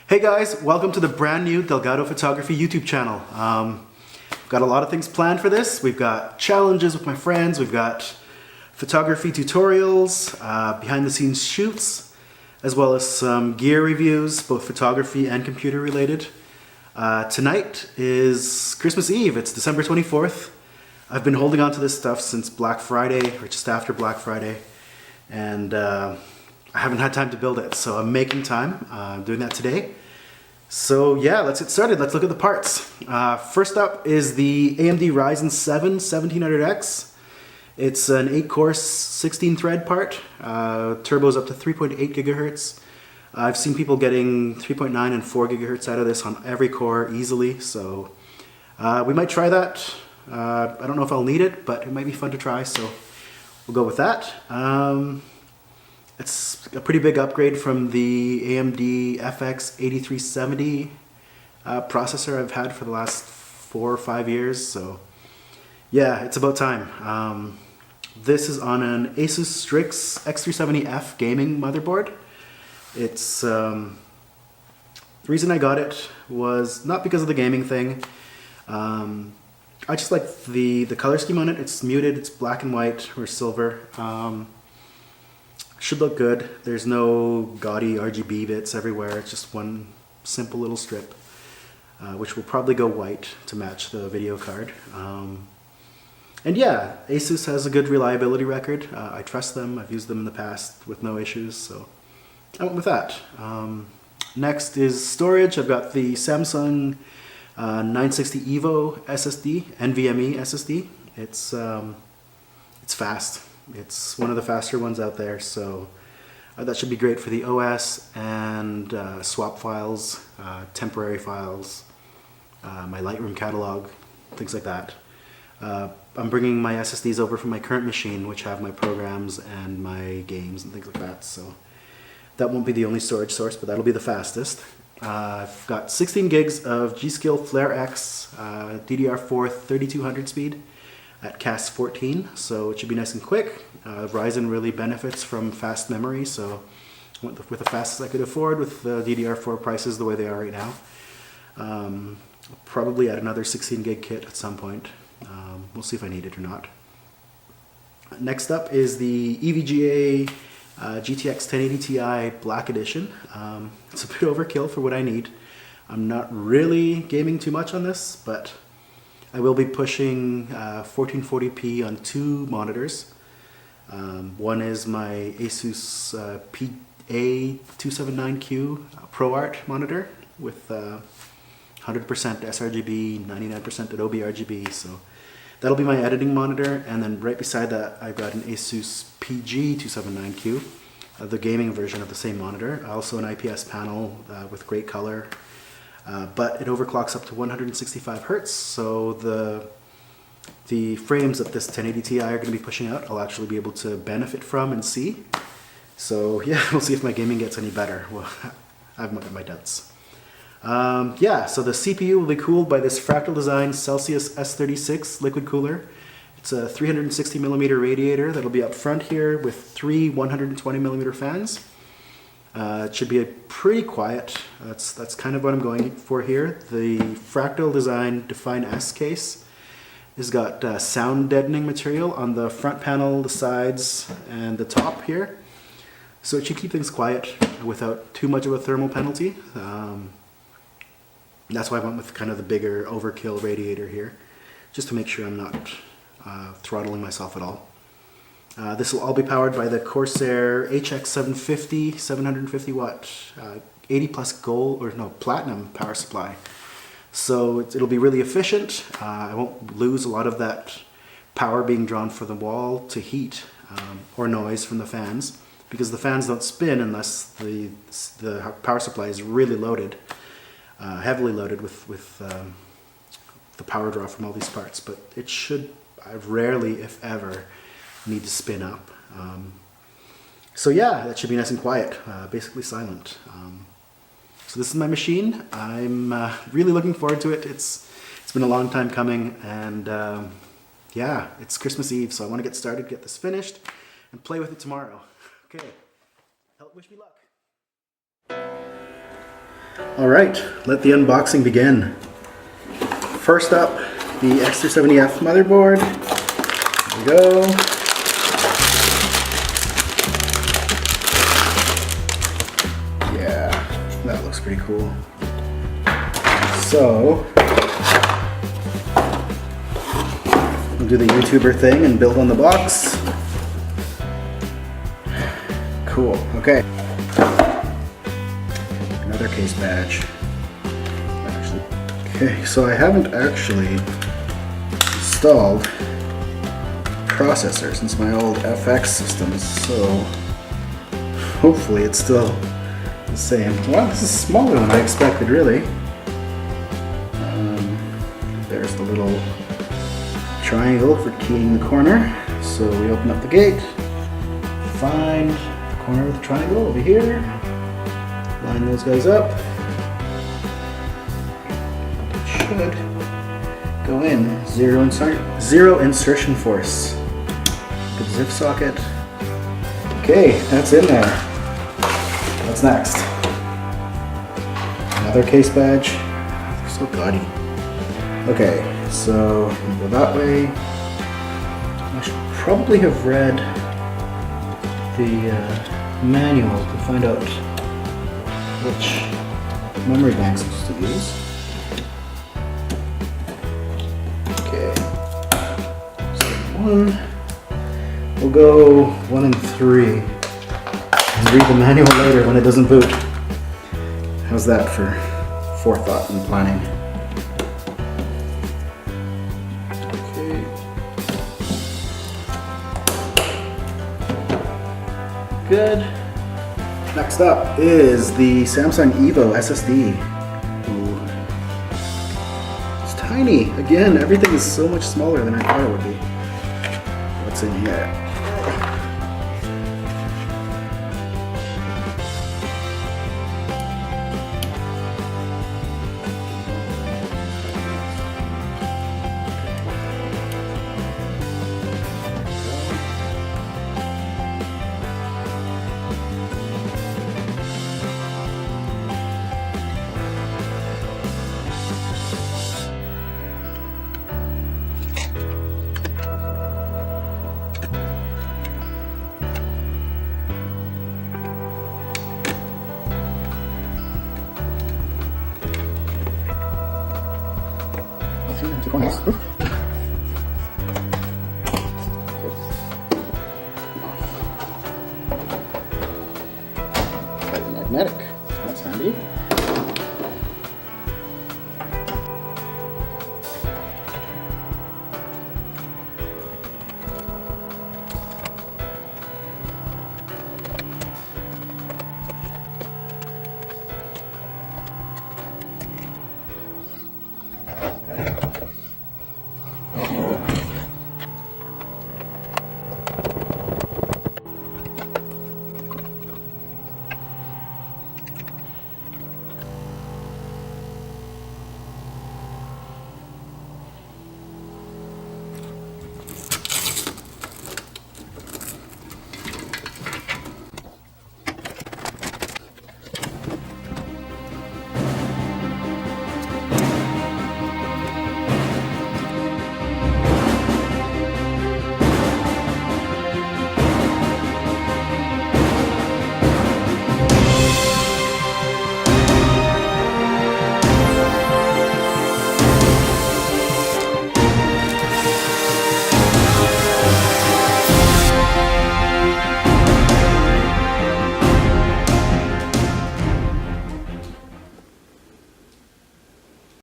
Hey guys, welcome to the brand new Delgado Photography YouTube channel. Got a lot of things planned for this. We've got challenges with my friends, we've got photography tutorials, behind the scenes shoots, as well as some gear reviews, both photography and computer related. Tonight is Christmas Eve, it's December 24th. I've been holding on to this stuff since Black Friday, or just after Black Friday, and I haven't had time to build it, so I'm making time. I'm doing that today. So yeah, let's get started. Let's look at the parts. First up is the AMD Ryzen 7 1700X. It's an 8-core, 16-thread part. Turbo's up to 3.8 gigahertz. I've seen people getting 3.9 and 4 gigahertz out of this on every core easily, so we might try that. I don't know if I'll need it, but it might be fun to try, so we'll go with that. It's a pretty big upgrade from the AMD FX 8370 processor I've had for the last 4 or 5 years, so yeah, it's about time. This is on an Asus Strix X370F gaming motherboard. It's the reason I got it was not because of the gaming thing. I just like the color scheme on it. It's muted, it's black and white or silver. Should look good. There's no gaudy RGB bits everywhere. It's just one simple little strip, which will probably go white to match the video card. And yeah, Asus has a good reliability record. I trust them. I've used them in the past with no issues, so I went with that. Next is storage. I've got the Samsung 960 EVO SSD, NVMe SSD. It's fast. It's one of the faster ones out there, so that should be great for the OS and swap files, temporary files, my Lightroom catalog, things like that. I'm bringing my SSDs over from my current machine, which have my programs and my games and things like that, so that won't be the only storage source, but that'll be the fastest. I've got 16 gigs of G.Skill Flare X DDR4 3200 speed at CAS 14, so it should be nice and quick. Ryzen really benefits from fast memory, so I went with the fastest I could afford with the DDR4 prices the way they are right now. I'll probably add another 16 gig kit at some point. We'll see if I need it or not. Next up is the EVGA GTX 1080 Ti Black Edition. It's a bit overkill for what I need. I'm not really gaming too much on this, but I will be pushing 1440p on 2 monitors. One is my Asus PA279Q ProArt monitor with 100% sRGB, 99% Adobe RGB, so that'll be my editing monitor. And then right beside that I've got an Asus PG279Q, the gaming version of the same monitor. Also an IPS panel with great color. But it overclocks up to 165 Hertz, so the frames that this 1080 Ti are going to be pushing out I'll actually be able to benefit from and see. So yeah, we'll see if my gaming gets any better. Well, I've got my doubts. Yeah, so the CPU will be cooled by this Fractal Design Celsius S36 liquid cooler. It's a 360mm radiator that'll be up front here with 3 120mm fans. It should be a pretty quiet. That's kind of what I'm going for here. The Fractal Design Define S case has got sound deadening material on the front panel, the sides, and the top here. So it should keep things quiet without too much of a thermal penalty. That's why I went with kind of the bigger overkill radiator here, just to make sure I'm not throttling myself at all. This will all be powered by the Corsair HX750 750 watt 80 plus gold or no platinum power supply. So it'll be really efficient. I won't lose a lot of that power being drawn from the wall to heat or noise from the fans, because the fans don't spin unless the power supply is really loaded, heavily loaded with the power draw from all these parts. But it should, rarely if ever, need to spin up. So yeah, that should be nice and quiet, basically silent. So this is my machine. I'm really looking forward to it. It's been a long time coming, and yeah, it's Christmas Eve, so I want to get started, get this finished, and play with it tomorrow. Okay, wish me luck. Alright, let the unboxing begin. First up, the X370F motherboard. There we go. Yeah, that looks pretty cool. So, we'll do the YouTuber thing and build on the box. Cool, okay. Another case badge. Actually, okay, so I haven't actually installed processor since my old FX systems, so hopefully it's still the same. Well, this is smaller than I expected, really. There's the little triangle for keying the corner. So we open up the gate, find the corner of the triangle over here, line those guys up. It should go in. Zero insertion force. Good zip socket. Okay, that's in there. What's next? Another case badge. They're so gaudy. Okay, so we'll go that way. I should probably have read the manual to find out which memory banks to use. Okay, so 1. We'll go 1 and 3 and read the manual later when it doesn't boot. How's that for forethought and planning? Good. Next up is the Samsung Evo SSD. Ooh. It's tiny. Again, everything is so much smaller than I thought it would be. What's in here? Con eso.